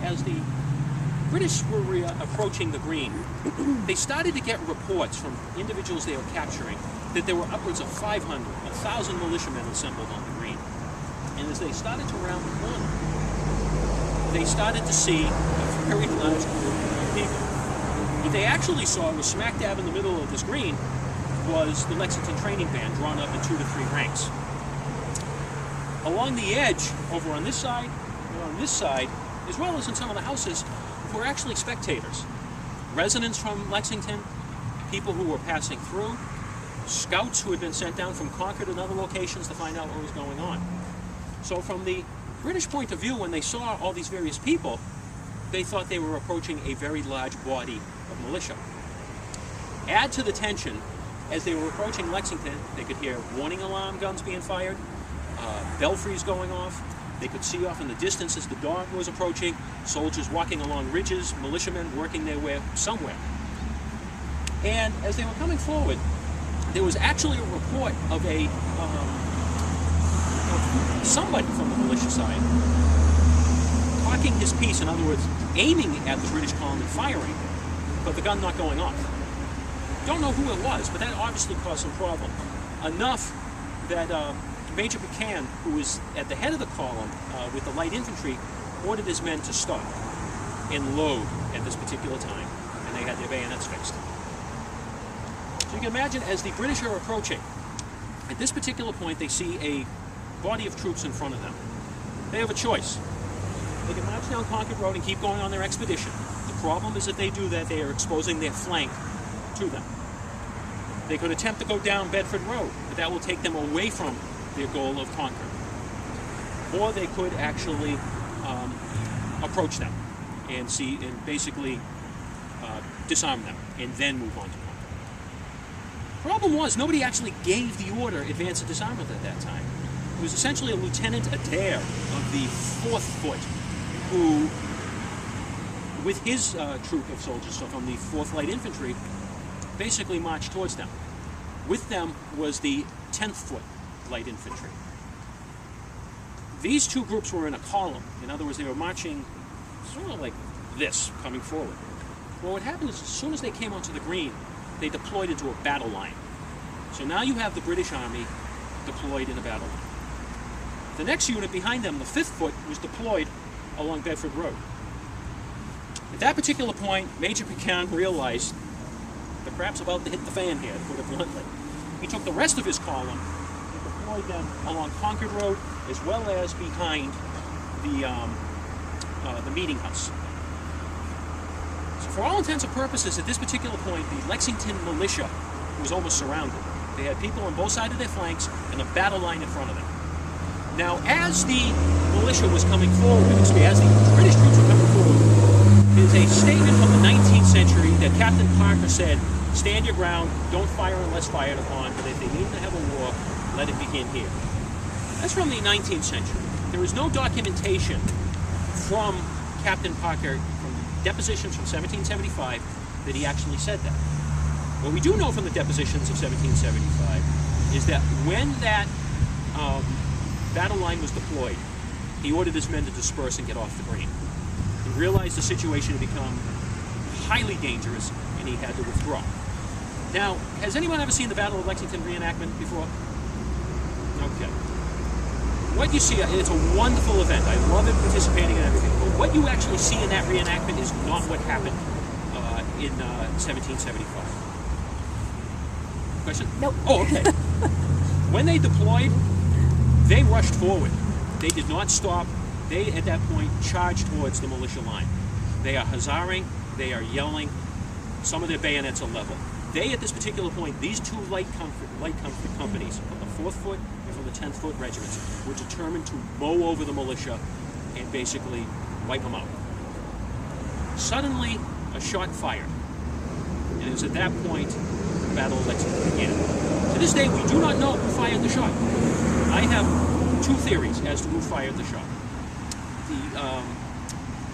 as the British were approaching the green, they started to get reports from individuals they were capturing that there were upwards of 500, 1,000 militiamen assembled on the green. And as they started to round the corner, they started to see a very large group of people. What they actually saw was smack dab in the middle of this green was the Lexington training band drawn up in 2 to 3 ranks. Along the edge, over on this side and on this side, as well as in some of the houses, were actually spectators. Residents from Lexington, people who were passing through, scouts who had been sent down from Concord and other locations to find out what was going on. So from the British point of view, when they saw all these various people, they thought they were approaching a very large body of militia. Add to the tension, as they were approaching Lexington, they could hear warning alarm guns being fired, belfries going off. They could see off in the distance as the dawn was approaching, soldiers walking along ridges, militiamen working their way somewhere. And as they were coming forward, there was actually a report of somebody from the militia side cocking his piece, in other words, aiming at the British column and firing, but the gun not going off. Don't know who it was, but that obviously caused some problem. Enough that Major Cain, who was at the head of the column with the light infantry, ordered his men to stop and load at this particular time, and they had their bayonets fixed. So you can imagine, as the British are approaching, at this particular point they see a body of troops in front of them. They have a choice. They can march down Concord Road and keep going on their expedition. The problem is, if they do that, they are exposing their flank to them. They could attempt to go down Bedford Road, but that will take them away from their goal of Concord. Or they could actually approach them and basically disarm them and then move on to Concord. Problem was, nobody actually gave the order advance of disarmament at that time. It was essentially a Lieutenant Adair of the 4th Foot who, with his troop of soldiers, so from the 4th Light Infantry, basically marched towards them. With them was the 10th Foot Light Infantry. These two groups were in a column. In other words, they were marching sort of like this, coming forward. Well, what happened is, as soon as they came onto the green, they deployed into a battle line. So now you have the British Army deployed in a battle line. The next unit behind them, the 5th Foot, was deployed along Bedford Road. At that particular point, Major Cain realized the crap's about to hit the fan here, to put it bluntly. He took the rest of his column and deployed them along Concord Road, as well as behind the meeting house. So for all intents and purposes, at this particular point, the Lexington militia was almost surrounded. They had people on both sides of their flanks and a battle line in front of them. Now, as the militia was coming forward, as the British troops were coming forward, there's a statement from the 19th century that Captain Parker said, "Stand your ground, don't fire unless fired upon, but if they need to have a war, let it begin here." That's from the 19th century. There is no documentation from Captain Parker, from depositions from 1775, that he actually said that. What we do know from the depositions of 1775 is that when that battle line was deployed, he ordered his men to disperse and get off the green. He realized the situation had become highly dangerous, and he had to withdraw. Now, has anyone ever seen the Battle of Lexington reenactment before? Okay. What you see, it's a wonderful event. I love it, participating in everything. But what you actually see in that reenactment is not what happened in 1775. Question? Nope. Oh, okay. When they deployed, they rushed forward. They did not stop. They, at that point, charged towards the militia line. They are huzzaing, they are yelling, some of their bayonets are level. They, at this particular point, these two light comfort companies, from the 4th Foot and from the 10th Foot regiments, were determined to mow over the militia and basically wipe them out. Suddenly, a shot fired. And it was at that point the Battle of Lexington began. To this day, we do not know who fired the shot. I have two theories as to who fired the shot. The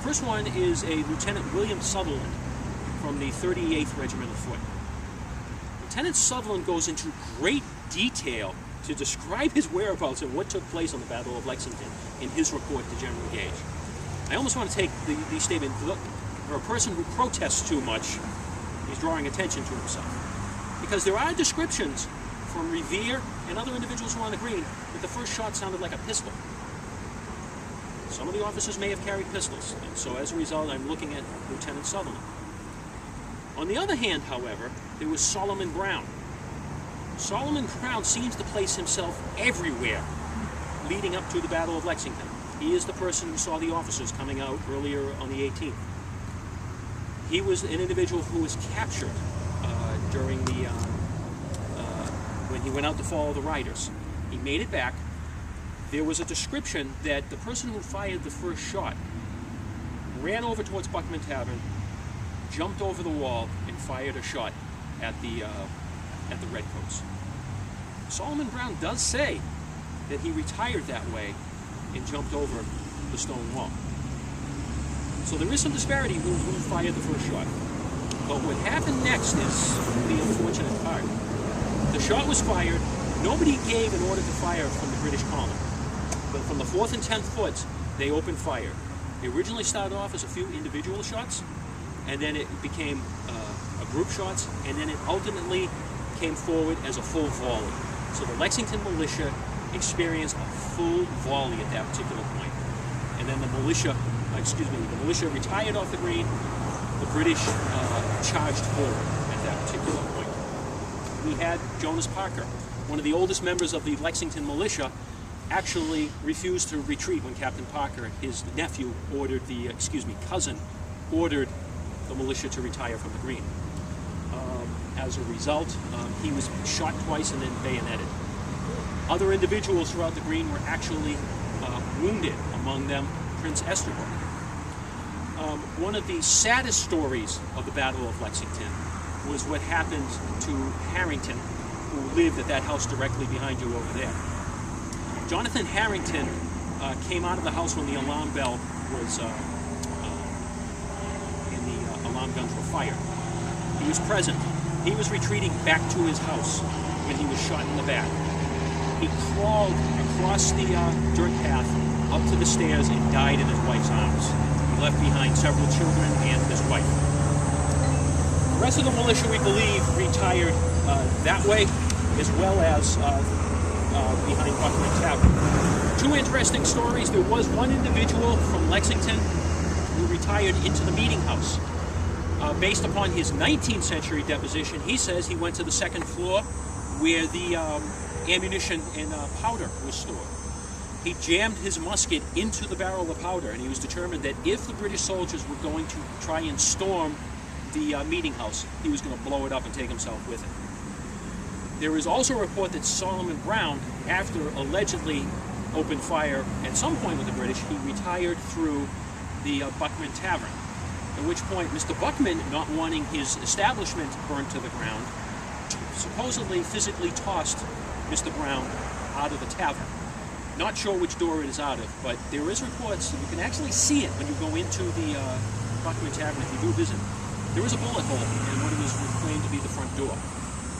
first one is a Lieutenant William Sutherland from the 38th Regiment of Foot. Lieutenant Sutherland goes into great detail to describe his whereabouts and what took place on the Battle of Lexington in his report to General Gage. I almost want to take the statement, for a person who protests too much, he's drawing attention to himself. Because there are descriptions from Revere and other individuals who are on the green that the first shot sounded like a pistol. Some of the officers may have carried pistols, and so as a result, I'm looking at Lieutenant Sutherland. On the other hand, however, there was Solomon Brown. Solomon Brown seems to place himself everywhere leading up to the Battle of Lexington. He is the person who saw the officers coming out earlier on the 18th. He was an individual who was captured during the when he went out to follow the riders. He made it back. There was a description that the person who fired the first shot ran over towards Buckman Tavern, jumped over the wall, and fired a shot at the Redcoats. Solomon Brown does say that he retired that way and jumped over the stone wall. So there is some disparity who fired the first shot. But what happened next is the unfortunate part. The shot was fired. Nobody gave an order to fire from the British column. But from the 4th and 10th foot, they opened fire. They originally started off as a few individual shots, and then it became a group shots, and then it ultimately came forward as a full volley. So the Lexington militia experienced a full volley at that particular point. And then the militia retired off the green. The British charged forward at that particular point. We had Jonas Parker, one of the oldest members of the Lexington militia, actually refused to retreat when Captain Parker, his nephew, cousin, ordered the militia to retire from the green. As a result, he was shot twice and then bayoneted. Other individuals throughout the green were actually wounded, among them Prince Esterbrook. One of the saddest stories of the Battle of Lexington was what happened to Harrington, who lived at that house directly behind you over there. Jonathan Harrington came out of the house when the alarm bell was, and the alarm guns were fired. He was present. He was retreating back to his house when he was shot in the back. He crawled across the dirt path up to the stairs and died in his wife's arms. He left behind several children and his wife. The rest of the militia, we believe, retired that way, as well as behind Buckman Tavern. Two interesting stories. There was one individual from Lexington who retired into the meeting house. Based upon his 19th century deposition, he says he went to the second floor where the ammunition and powder was stored. He jammed his musket into the barrel of powder, and he was determined that if the British soldiers were going to try and storm the meeting house, he was going to blow it up and take himself with it. There is also a report that Solomon Brown, after allegedly opened fire at some point with the British, he retired through the Buckman Tavern. At which point, Mr. Buckman, not wanting his establishment burned to the ground, supposedly physically tossed Mr. Brown out of the tavern. Not sure which door it is out of, but there is reports, you can actually see it when you go into the Buckman Tavern if you do visit. There is a bullet hole in what was claimed to be the front door.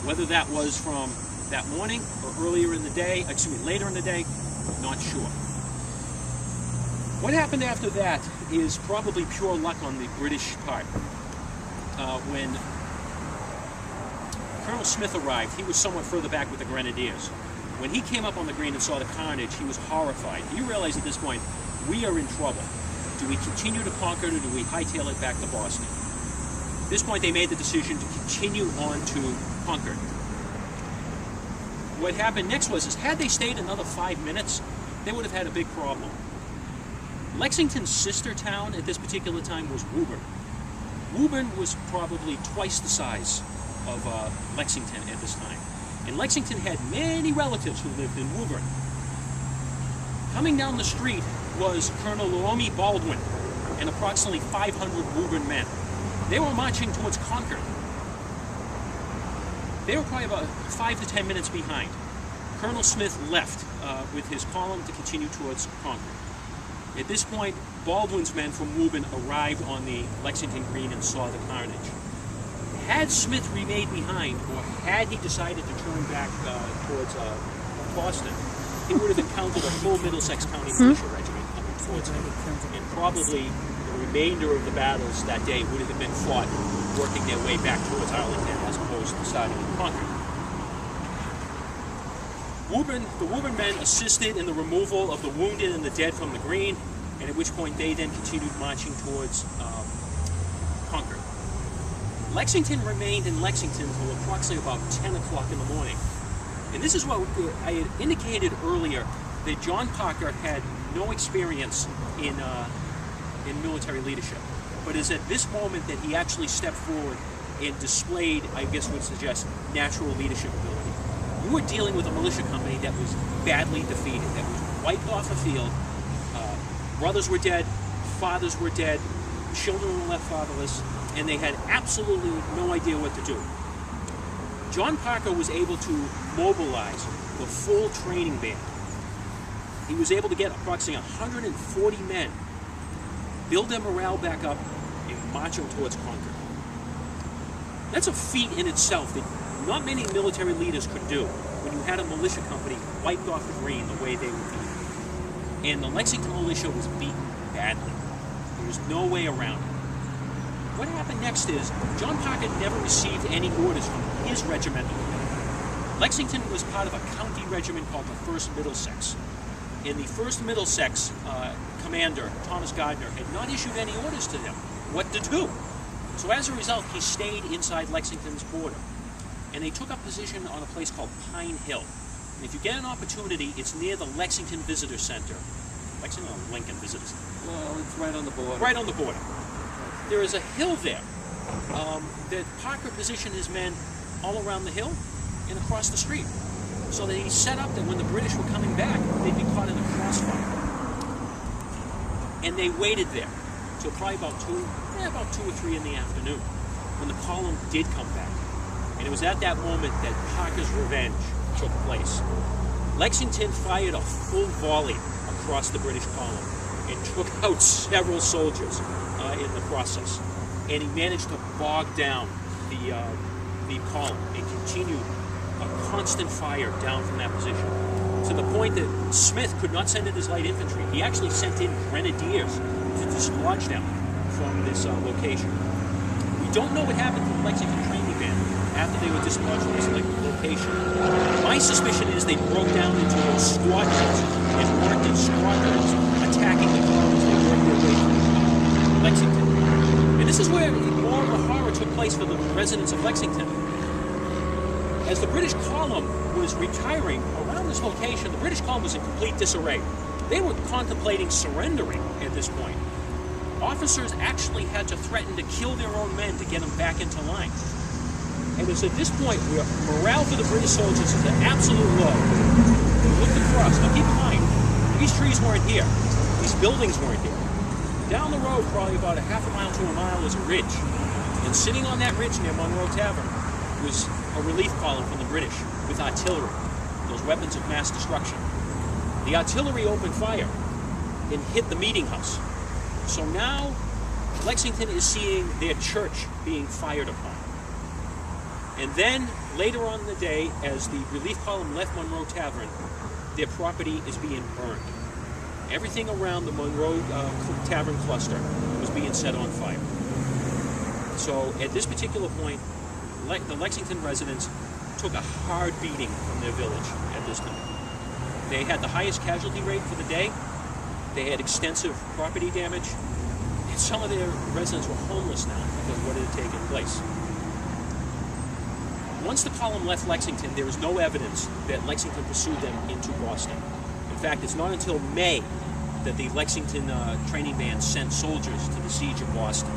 Whether that was from that morning or earlier in the day, later in the day, not sure. What happened after that is probably pure luck on the British part. When Colonel Smith arrived, he was somewhat further back with the Grenadiers. When he came up on the green and saw the carnage, he was horrified. He realized at this point, we are in trouble. Do we continue to Concord or do we hightail it back to Boston? At this point, they made the decision to continue on to Concord. What happened next was, had they stayed another 5 minutes, they would have had a big problem. Lexington's sister town at this particular time was Woburn. Woburn was probably twice the size of Lexington at this time. And Lexington had many relatives who lived in Woburn. Coming down the street was Colonel Lomi Baldwin and approximately 500 Woburn men. They were marching towards Concord. They were probably about 5 to 10 minutes behind. Colonel Smith left with his column to continue towards Concord. At this point, Baldwin's men from Woburn arrived on the Lexington Green and saw the carnage. Had Smith remained behind, or had he decided to turn back towards Boston, he would have encountered a full Middlesex County militia regiment coming towards him, and probably the remainder of the battles that day would have been fought working their way back towards Arlington as opposed to starting in Concord. The Woburn men assisted in the removal of the wounded and the dead from the green, and at which point they then continued marching towards Concord. Lexington remained in Lexington until approximately about 10 o'clock in the morning. And this is what I had indicated earlier, that John Parker had no experience in military leadership. But it's at this moment that he actually stepped forward and displayed, I guess would suggest, natural leadership ability. You were dealing with a militia company that was badly defeated, that was wiped off the field. Brothers were dead, fathers were dead, children were left fatherless, and they had absolutely no idea what to do. John Parker was able to mobilize the full training band. He was able to get approximately 140 men, build their morale back up, and march them towards Concord. That's a feat in itself that not many military leaders could do when you had a militia company wiped off the green the way they were beaten. And the Lexington militia was beaten badly. There was no way around it. What happened next is, John Parker never received any orders from his regimental command. Lexington was part of a county regiment called the 1st Middlesex. And the 1st Middlesex commander, Thomas Gardner, had not issued any orders to him what to do. So as a result, he stayed inside Lexington's border. And they took up position on a place called Pine Hill. And if you get an opportunity, it's near the Lexington Visitor Center. Lexington or Lincoln Visitor Center? Well, it's right on the border. Right on the border. There is a hill there that Parker positioned his men all around the hill and across the street, so that he set up that when the British were coming back, they'd be caught in a crossfire. And they waited there till probably about 2 or 3 in the afternoon, when the column did come back. And it was at that moment that Parker's revenge took place. Lexington fired a full volley across the British column and took out several soldiers in the process. And he managed to bog down the column and continued a constant fire down from that position, to the point that Smith could not send in his light infantry. He actually sent in grenadiers to dislodge them from this location. We don't know what happened to the Lexington training band after they were dislodged from this location. My suspicion is they broke down into squadrons and worked in squadrons attacking the columns they worked their way through Lexington. And this is where more of a horror took place for the residents of Lexington. As the British column was retiring around this location, the British column was in complete disarray. They were contemplating surrendering at this point. Officers actually had to threaten to kill their own men to get them back into line. And it was at this point where morale for the British soldiers is at absolute low. They looked across. Now keep in mind, these trees weren't here. These buildings weren't here. Down the road, probably about a half a mile to a mile, is a ridge. And sitting on that ridge near Monroe Tavern was a relief column from the British with artillery, those weapons of mass destruction. The artillery opened fire and hit the meeting house. So now Lexington is seeing their church being fired upon. And then later on in the day, as the relief column left Monroe Tavern, their property is being burned. Everything around the Monroe Tavern cluster was being set on fire. So at this particular point, the Lexington residents took a hard beating from their village at this time. They had the highest casualty rate for the day. They had extensive property damage. And some of their residents were homeless now because of what had taken place. Once the column left Lexington, there was no evidence that Lexington pursued them into Boston. In fact, it's not until May that the Lexington training band sent soldiers to the siege of Boston.